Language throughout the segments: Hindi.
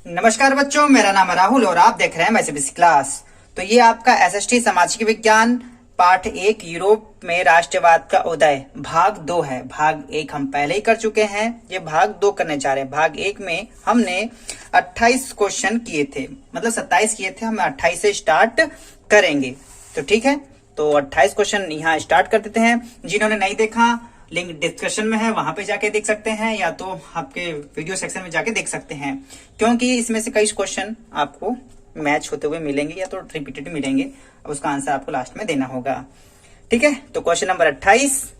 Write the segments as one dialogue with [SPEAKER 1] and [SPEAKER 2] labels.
[SPEAKER 1] नमस्कार बच्चों, मेरा नाम है राहुल और आप देख रहे हैं मैथमेटिक्स क्लास। तो ये आपका एसएसटी सामाजिक विज्ञान पाठ 1 यूरोप में राष्ट्रवाद का उदय भाग 2 है। भाग 1 हम पहले ही कर चुके हैं, ये भाग 2 करने जा रहे हैं। भाग 1 में हमने 28 क्वेश्चन किए थे, मतलब 27 किए थे, हम 28 से स्टार्ट करेंगे। तो ठीक है, तो 28 क्वेश्चन यहाँ स्टार्ट कर देते हैं। जिन्होंने नहीं देखा, लिंक डिस्क्रिप्शन में है, वहां पे जाके देख सकते हैं, या तो आपके वीडियो सेक्शन में जाके देख सकते हैं, क्योंकि इसमें से कई क्वेश्चन आपको मैच होते हुए मिलेंगे या तो रिपीटेड मिलेंगे। उसका आंसर आपको लास्ट में देना होगा। ठीक है, तो क्वेश्चन नंबर 28।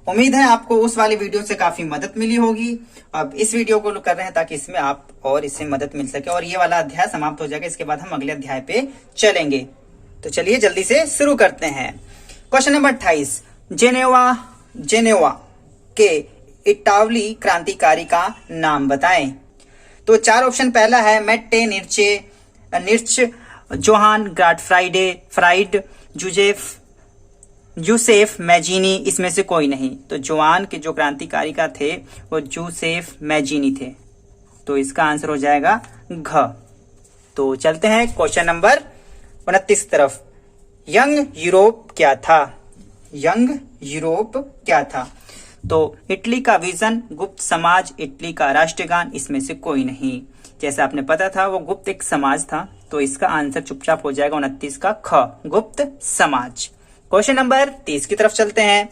[SPEAKER 1] उम्मीद है आपको उस वाली वीडियो से काफी मदद मिली होगी। अब इस वीडियो को कर रहे हैं ताकि इसमें आप और इससे मदद मिल सके, और ये वाला अध्याय समाप्त हो जाएगा। इसके बाद हम अगले अध्याय पे चलेंगे। तो चलिए जल्दी से शुरू करते हैं। Question number 28। जेनेवा के इटावली क्रांतिकारी का नाम बताएं। तो 4 ऑप्शन। पहला है मेट्टे निर्च, जोहान फ्राइड, जूसेफ मैजीनी। इसमें से कोई नहीं। तो जोहान के जो क्रांतिकारी का थे वो जूसेफ मैजीनी थे। तो इसका आंसर हो जाएगा घ। तो चलते हैं क्वेश्चन नंबर 29 तरफ। यंग यूरोप क्या था? यंग यूरोप क्या था? तो इटली का विजन, गुप्त समाज, इटली का राष्ट्रगान, इसमें से कोई नहीं। जैसा आपने पता था वो गुप्त एक समाज था, तो इसका आंसर चुपचाप हो जाएगा 29 का ख, गुप्त समाज। क्वेश्चन नंबर 30 की तरफ चलते हैं।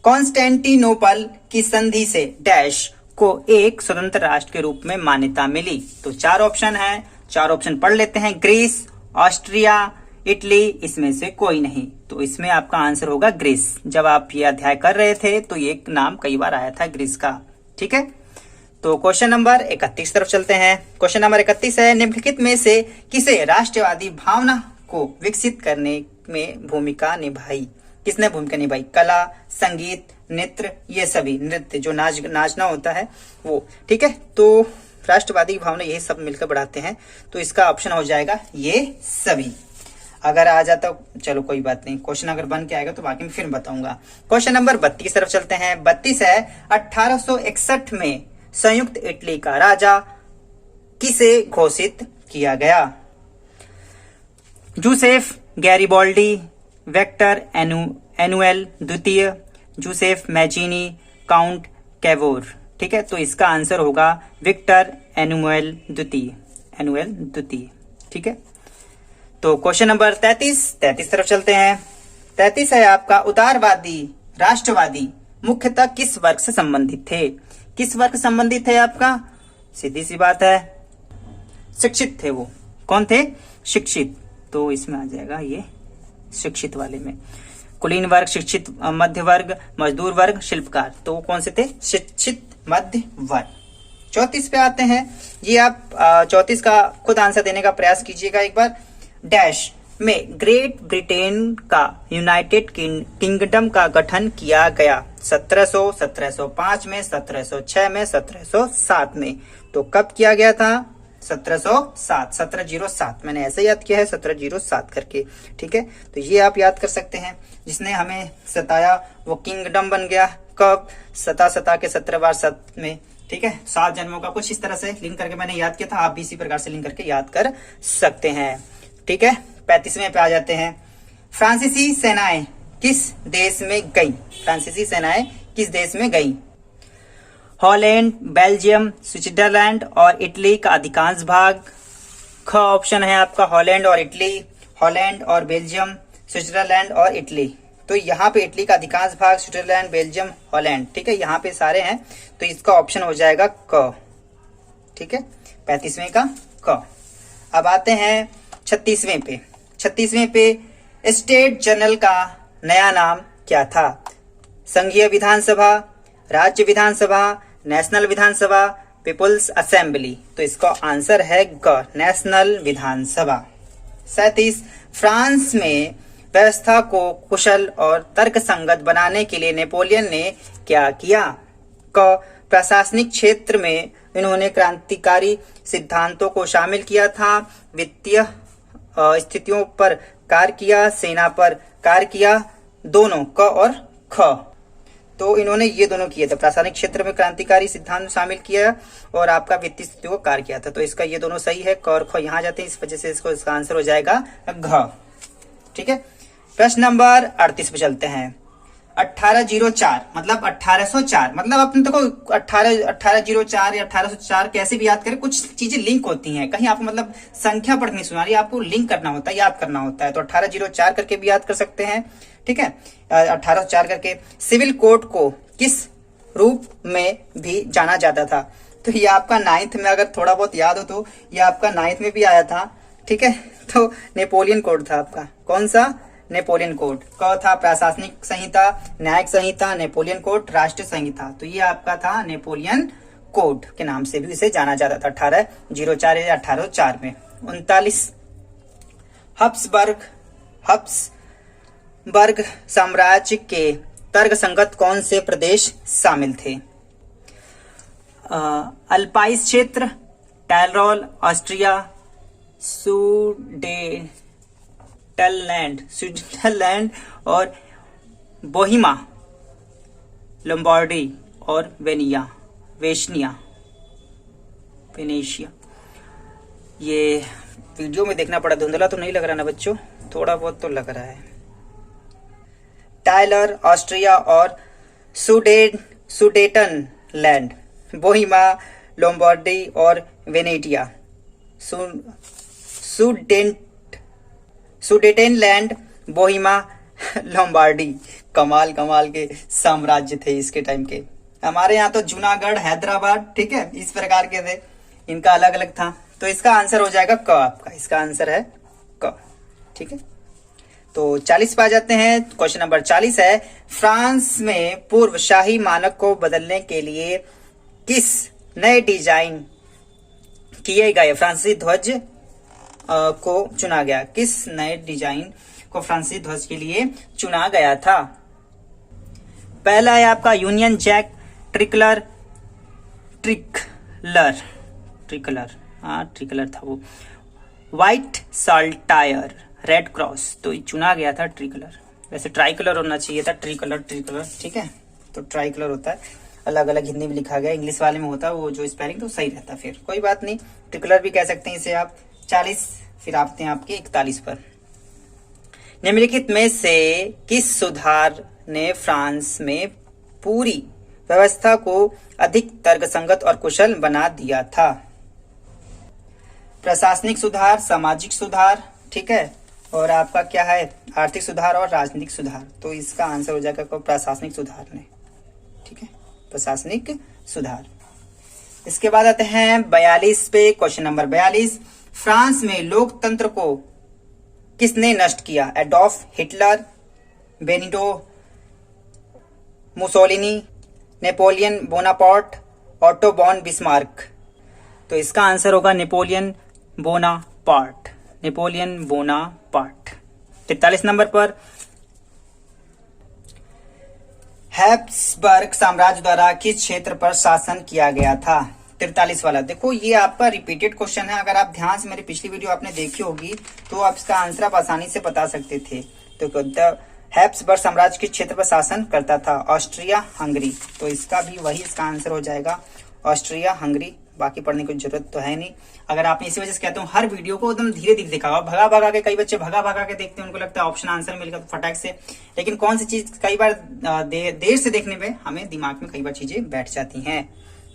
[SPEAKER 1] कॉन्स्टेंटिनोपल की संधि से डैश को एक स्वतंत्र राष्ट्र के रूप में मान्यता मिली। तो 4 ऑप्शन है, 4 ऑप्शन पढ़ लेते हैं। ग्रीस, ऑस्ट्रिया, इटली, इसमें से कोई नहीं। तो इसमें आपका आंसर होगा ग्रीस। जब आप ये अध्याय कर रहे थे तो ये नाम कई बार आया था ग्रीस का। ठीक है, तो क्वेश्चन नंबर 31 तरफ चलते हैं। क्वेश्चन नंबर 31 है, निम्नलिखित में से किसे राष्ट्रवादी भावना को विकसित करने में भूमिका निभाई? किसने भूमिका निभाई? कला, संगीत, नृत्य, ये सभी। नृत्य जो नाचना होता है वो। ठीक है, तो राष्ट्रवादी भावना यही सब मिलकर बढ़ाते हैं। तो इसका ऑप्शन हो जाएगा ये सभी। अगर आ जाता चलो कोई बात नहीं, क्वेश्चन अगर बन के आएगा तो बाकी में फिर बताऊंगा। क्वेश्चन नंबर 32 तरफ चलते हैं। 32 है, 1861 में संयुक्त इटली का राजा किसे घोषित किया गया? जूसेफ गैरिबॉल्डी, वेक्टर एनुएल द्वितीय, जूसेफ मैजीनी, काउंट कैवोर। ठीक है, तो इसका आंसर होगा विक्टर एनुएल द्वितीय। ठीक है, तो क्वेश्चन नंबर 33 तरफ चलते हैं। 33 है आपका, उदारवादी राष्ट्रवादी मुख्यतः किस वर्ग से संबंधित थे? किस वर्ग से संबंधित थे आपका? सीधी सी बात है, शिक्षित थे वो। कौन थे? शिक्षित। तो इसमें आ जाएगा ये शिक्षित वाले में। कुलीन वर्ग, शिक्षित मध्य वर्ग, मजदूर वर्ग, शिल्पकार। तो कौन से थे? शिक्षित मध्य वर्ग। 34 पे आते हैं। ये आप 34 का खुद आंसर देने का प्रयास कीजिएगा एक बार। डैश में ग्रेट ब्रिटेन का यूनाइटेड किंगडम का गठन किया गया? 1700, 1705 में, 1706 में, 1707 में। तो कब किया गया था? 1707। मैंने ऐसे याद किया है 1707 करके। ठीक है, तो ये आप याद कर सकते हैं। जिसने हमें सताया वो किंगडम बन गया कब? सता के 17 बार 7 में। ठीक है, 7 जन्मों का कुछ इस तरह से लिंक करके मैंने याद किया था। आप भी इसी प्रकार से लिंक करके याद कर सकते हैं। ठीक है, 35वें पे आ जाते हैं। फ्रांसीसी सेनाएं किस देश में गई? फ्रांसीसी सेनाएं किस देश में गई? हॉलैंड, बेल्जियम, स्विट्जरलैंड और इटली का अधिकांश भाग। ख ऑप्शन है आपका, हॉलैंड और इटली। हॉलैंड और बेल्जियम, स्विट्जरलैंड और इटली। तो यहाँ पे इटली का अधिकांश भाग, स्विट्जरलैंड, बेल्जियम, हॉलैंड। ठीक है, यहाँ पे सारे हैं, तो इसका ऑप्शन हो जाएगा क। ठीक है, 35वें का क। अब आते हैं 36वें पे। 36वें पे स्टेट जनरल का नया नाम क्या था? संघीय विधानसभा, राज्य विधानसभा, नेशनल विधानसभा, पीपुल्स असेंबली। तो इसका आंसर है ग, नेशनल विधानसभा। 37, फ्रांस में व्यवस्था को कुशल और तर्कसंगत बनाने के लिए नेपोलियन ने क्या किया? क, प्रशासनिक क्षेत्र में इन्होंने क्रांतिकारी सिद्धांतों को शामिल किया था। वित्तीय स्थितियों पर कार्य किया, सेना पर कार्य किया, दोनों क और ख। तो इन्होंने ये दोनों किए थे, प्रशासनिक क्षेत्र में क्रांतिकारी सिद्धांत शामिल किया और आपका वित्तीय स्थिति को कार्य किया था। तो इसका ये दोनों सही है, क और ख यहाँ जाते हैं, इस वजह से इसका आंसर हो जाएगा घ। ठीक है, प्रश्न नंबर 38 पे चलते हैं। 1804 मतलब 1804, मतलब अपने देखो 1804 या 1804 कैसे भी याद करें, कुछ चीजें लिंक होती हैं, कहीं आपको मतलब संख्या पढ़नी सुना रही है, आपको लिंक करना होता है, याद करना होता है। तो 1804 करके भी याद कर सकते हैं। ठीक है, 1804 करके। सिविल कोड को किस रूप में भी जाना जाता था? तो ये आपका 9th में अगर थोड़ा बहुत याद हो तो ये आपका 9th में भी आया था। ठीक है, तो नेपोलियन कोड था आपका। कौन सा? Napoleon code. क था प्रशासनिक संहिता, न्यायिक संहिता, नेपोलियन कोड, राष्ट्रीय संहिता। तो ये आपका था नेपोलियन कोड के नाम से भी इसे जाना जाता था 1804 या 1804 में। 39 हब्सबर्ग साम्राज्य के तर्कसंगत कौन से प्रदेश शामिल थे? अल्पाइस क्षेत्र, टैलरोल, ऑस्ट्रिया, स्विट्जरलैंड और बोहिमा, लंबार्डी और वेनेशिया। ये वीडियो में देखना पड़ा, धुंधला तो नहीं लग रहा ना बच्चों? थोड़ा बहुत तो लग रहा है। टाइलर, ऑस्ट्रिया और सुडेटनलैंड, बोहिमा, लोम्बार्डी और वेनेटिया। Sudetenland, बोहिमा, Lombardy. कमाल के साम्राज्य थे इसके टाइम के। हमारे यहाँ तो जूनागढ़, हैदराबाद, ठीक है, इस प्रकार के थे, इनका अलग अलग था। तो इसका आंसर हो जाएगा क आपका, इसका आंसर है क। ठीक है, तो 40 पे आ जाते हैं। क्वेश्चन नंबर 40 है, फ्रांस में पूर्व शाही मानक को बदलने के लिए किस नए डिजाइन किए गए फ्रांसीसी ध्वज को चुना गया? किस नए डिजाइन को फ्रांसीसी ध्वज के लिए चुना गया था? पहला है आपका यूनियन जैक, ट्रिकलर, ट्रिकलर था वो, व्हाइट साल्टायर, रेड क्रॉस। तो चुना गया था ट्रिकलर। वैसे ट्राइकलर होना चाहिए था, ट्रिकलर। ठीक है, तो ट्राइकलर होता है, अलग अलग हिंदी में लिखा गया, इंग्लिश वाले में होता है वो जो स्पेलिंग, तो सही रहता। फिर कोई बात नहीं, ट्रिकलर भी कह सकते हैं इसे आप। 40 फिर आते हैं आपके 41 पर। निम्नलिखित में से किस सुधार ने फ्रांस में पूरी व्यवस्था को अधिक तर्कसंगत और कुशल बना दिया था? प्रशासनिक सुधार, सामाजिक सुधार, ठीक है, और आपका क्या है, आर्थिक सुधार और राजनीतिक सुधार। तो इसका आंसर हो जाएगा प्रशासनिक सुधार ने। ठीक है, प्रशासनिक सुधार। इसके बाद आते हैं 42 पे। क्वेश्चन नंबर 42, फ्रांस में लोकतंत्र को किसने नष्ट किया? Adolf Hitler, Benito Mussolini, Napoleon Bonaparte, Otto von Bismarck. तो इसका आंसर होगा नेपोलियन बोनापार्ट। 43 नंबर पर, हैब्सबर्ग साम्राज्य द्वारा किस क्षेत्र पर शासन किया गया था? 43 वाला। देखो ये आपका रिपीटेड क्वेश्चन है, अगर आप ध्यान से मेरी पिछली वीडियो आपने देखी होगी तो आप इसका आंसर आप आसानी से बता सकते थे। तो हैब्सबर्ग साम्राज्य किस क्षेत्र पर शासन करता था? Austria Hungary. तो इसका भी वही इसका आंसर हो जाएगा, ऑस्ट्रिया हंगरी। बाकी पढ़ने की जरूरत तो है नहीं। अगर आपने इसी वजह से कहता हूँ हर वीडियो को एकदम धीरे धीरे देखा, भगा के, कई बच्चे भगा के देखते हैं, उनको लगता है ऑप्शन आंसर मिल गया तो फटाक से, लेकिन कौन सी चीज कई बार देर से देखने में हमें दिमाग में कई बार चीजें बैठ जाती हैं।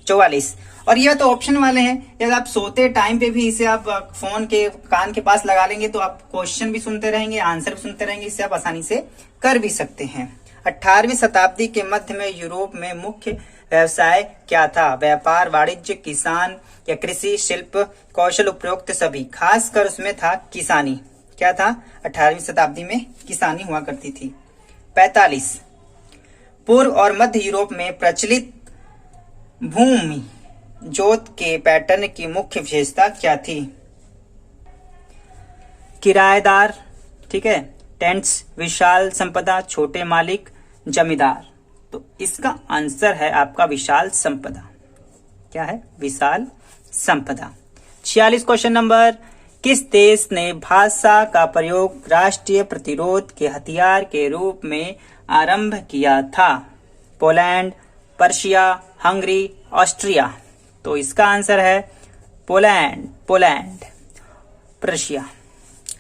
[SPEAKER 1] 44, और यह तो ऑप्शन वाले हैं, यदि आप सोते टाइम पे भी इसे आप फोन के कान के पास लगा लेंगे तो आप क्वेश्चन भी सुनते रहेंगे, आंसर भी सुनते रहेंगे, इससे आप आसानी से कर भी सकते हैं। 18वीं शताब्दी के मध्य में यूरोप में मुख्य व्यवसाय क्या था? व्यापार, वाणिज्य, किसान या कृषि, शिल्प, कौशल, उपरोक्त सभी। खासकर उसमें था किसानी। क्या था? 18वीं शताब्दी में किसानी हुआ करती थी। 45, पूर्व और मध्य यूरोप में प्रचलित भूमि जोत के पैटर्न की मुख्य विशेषता क्या थी? किराएदार, ठीक है, टेंट्स, विशाल संपदा, छोटे मालिक, जमींदार। तो इसका आंसर है आपका विशाल संपदा। क्या है? विशाल संपदा। 46 क्वेश्चन नंबर, किस देश ने भाषा का प्रयोग राष्ट्रीय प्रतिरोध के हथियार के रूप में आरंभ किया था? Poland, Persia, Hungary, Austria. तो इसका आंसर है पोलैंड, पर्शिया।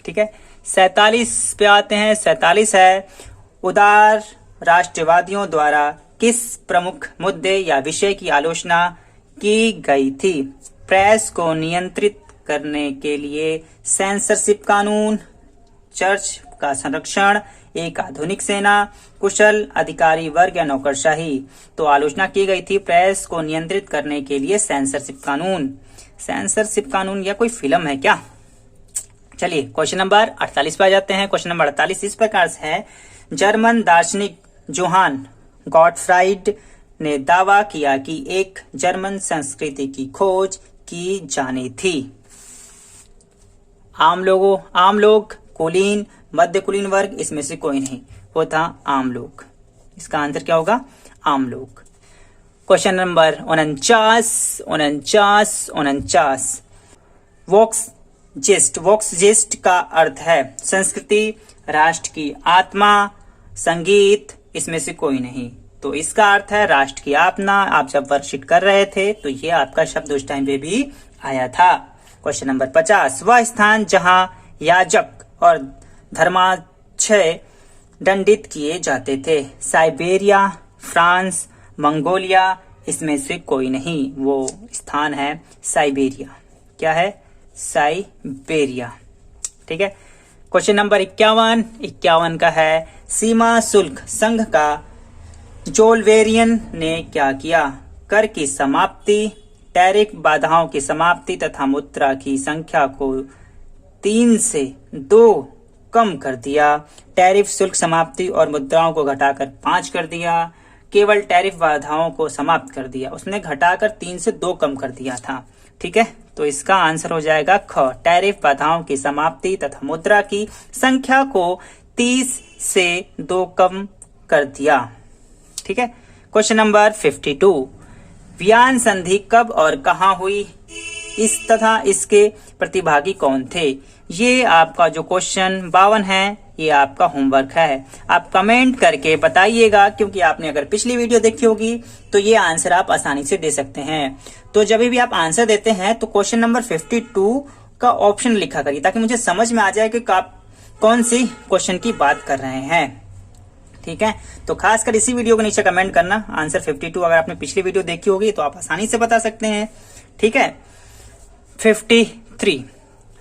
[SPEAKER 1] ठीक है, 47 पे आते हैं। 47 है, उदार राष्ट्रवादियों द्वारा किस प्रमुख मुद्दे या विषय की आलोचना की गई थी? प्रेस को नियंत्रित करने के लिए सेंसरशिप कानून, चर्च का संरक्षण, एक आधुनिक सेना, कुशल अधिकारी वर्ग या नौकरशाही। तो आलोचना की गई थी प्रेस को नियंत्रित करने के लिए सेंसरशिप कानून। सेंसरशिप कानून या कोई फिल्म है क्या? चलिए क्वेश्चन नंबर 48 पे आ जाते हैं। क्वेश्चन नंबर 48 इस प्रकार से है, जर्मन दार्शनिक जोहान गॉटफ्राइड ने दावा किया कि एक जर्मन संस्कृति की खोज की जानी थी। आम लोग, कुलीन, मध्य कुलीन वर्ग, इसमें से कोई नहीं, वो था आम लोग। इसका आंसर क्या होगा? आम लोग। क्वेश्चन नंबर 49 वोक्सजिस्ट का अर्थ है संस्कृति, राष्ट्र की आत्मा, संगीत, इसमें से कोई नहीं। तो इसका अर्थ है राष्ट्र की आत्मा। आप जब वर्कशीट कर रहे थे तो ये आपका शब्द उस टाइम पे भी आया था। क्वेश्चन नंबर 50, वह स्थान जहां याजक और धर्माक्षय दंडित किए जाते थे? साइबेरिया, फ्रांस, मंगोलिया, इसमें से कोई नहीं। वो स्थान है साइबेरिया। क्या है? साइबेरिया। ठीक है। क्वेश्चन नंबर 51 का है, सीमा शुल्क संघ का जोल्वेरियन ने क्या किया? कर की समाप्ति, टैरिफ बाधाओं की समाप्ति तथा मुद्रा की संख्या को 3 से 2 कम कर दिया। टैरिफ शुल्क समाप्ति और मुद्राओं को घटाकर 5 कर दिया। केवल टैरिफ बाधाओं को समाप्त कर दिया, उसने घटाकर 3 से 2 कम कर दिया था। ठीक है, तो इसका आंसर हो जाएगा ख, टैरिफ बाधाओं की समाप्ति तथा मुद्रा की संख्या को 30 से 2 कम कर दिया। ठीक है। क्वेश्चन नंबर 52, वियन संधि कब और कहां हुई? इस तथा इसके प्रतिभागी कौन थे? ये आपका जो क्वेश्चन 52 है, ये आपका होमवर्क है। आप कमेंट करके बताइएगा, क्योंकि आपने अगर पिछली वीडियो देखी होगी तो ये आंसर आप आसानी से दे सकते हैं। तो जब भी आप आंसर देते हैं तो क्वेश्चन नंबर 52 का ऑप्शन लिखा करिए, ताकि मुझे समझ में आ जाए कि आप कौन सी क्वेश्चन की बात कर रहे हैं। ठीक है, तो खासकर इसी वीडियो को नीचे कमेंट करना आंसर 52। अगर आपने पिछली वीडियो देखी होगी तो आप आसानी से बता सकते हैं। ठीक है। 53,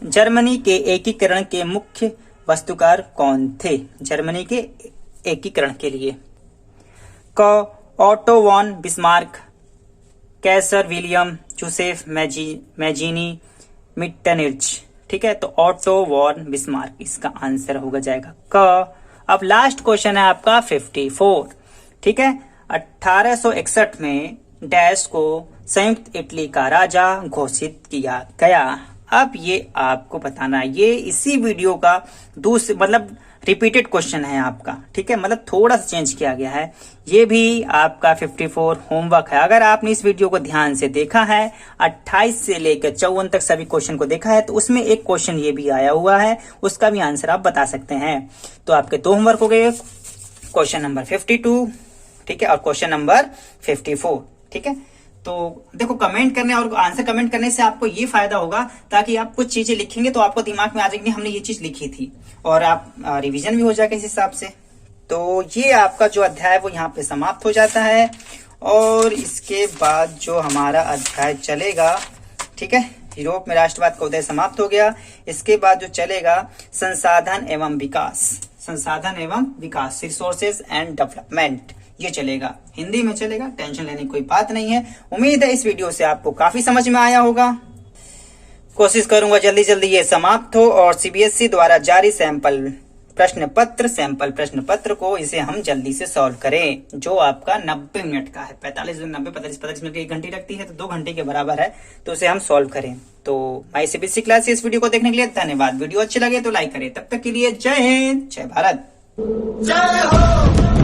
[SPEAKER 1] जर्मनी के एकीकरण के मुख्य वास्तुकार कौन थे? जर्मनी के एकीकरण के लिए क, ऑटो वॉन बिस्मार्क, कैसर विलियम, जोसेफ मैजीनी, मिट्टरनिच। ठीक है, तो ऑटो वॉन बिस्मार्क इसका आंसर होगा जाएगा क। अब लास्ट क्वेश्चन है आपका 54। ठीक है, 1861 में डैश को संयुक्त इटली का राजा घोषित किया गया। अब ये आपको बताना है, ये इसी वीडियो का मतलब रिपीटेड क्वेश्चन है आपका। ठीक है, मतलब थोड़ा सा चेंज किया गया है। ये भी आपका 54 होमवर्क है। अगर आपने इस वीडियो को ध्यान से देखा है, 28 से लेकर 54 तक सभी क्वेश्चन को देखा है, तो उसमें एक क्वेश्चन ये भी आया हुआ है, उसका भी आंसर आप बता सकते हैं। तो आपके 2 होमवर्क हो गए, क्वेश्चन नंबर 52, ठीक है, और क्वेश्चन नंबर 54। ठीक है, तो देखो कमेंट करने और आंसर कमेंट करने से आपको ये फायदा होगा, ताकि आप कुछ चीजें लिखेंगे तो आपको दिमाग में आ जाएगी हमने ये चीज लिखी थी, और आप रिवीजन भी हो जाएगा इस हिसाब से। तो ये आपका जो अध्याय है वो यहाँ पे समाप्त हो जाता है, और इसके बाद जो हमारा अध्याय चलेगा, ठीक है, यूरोप में राष्ट्रवाद का उदय समाप्त हो गया। इसके बाद जो चलेगा संसाधन एवं विकास, रिसोर्सेज एंड डेवलपमेंट, ये चलेगा, हिंदी में चलेगा, टेंशन लेने की कोई बात नहीं है। उम्मीद है इस वीडियो से आपको काफी समझ में आया होगा। कोशिश करूंगा जल्दी जल्दी ये समाप्त हो, और सीबीएसई द्वारा जारी सैंपल प्रश्न पत्र को इसे हम जल्दी से सॉल्व करें, जो आपका 90 मिनट का है। 45 मिनट की 1 घंटे लगती है, तो 2 घंटे के बराबर है, तो उसे हम सॉल्व करें। तो माई सीबीएसई क्लास इस वीडियो को देखने के लिए धन्यवाद। वीडियो अच्छी लगे तो लाइक करें। तब तक के लिए जय हिंद, जय भारत, जय हो।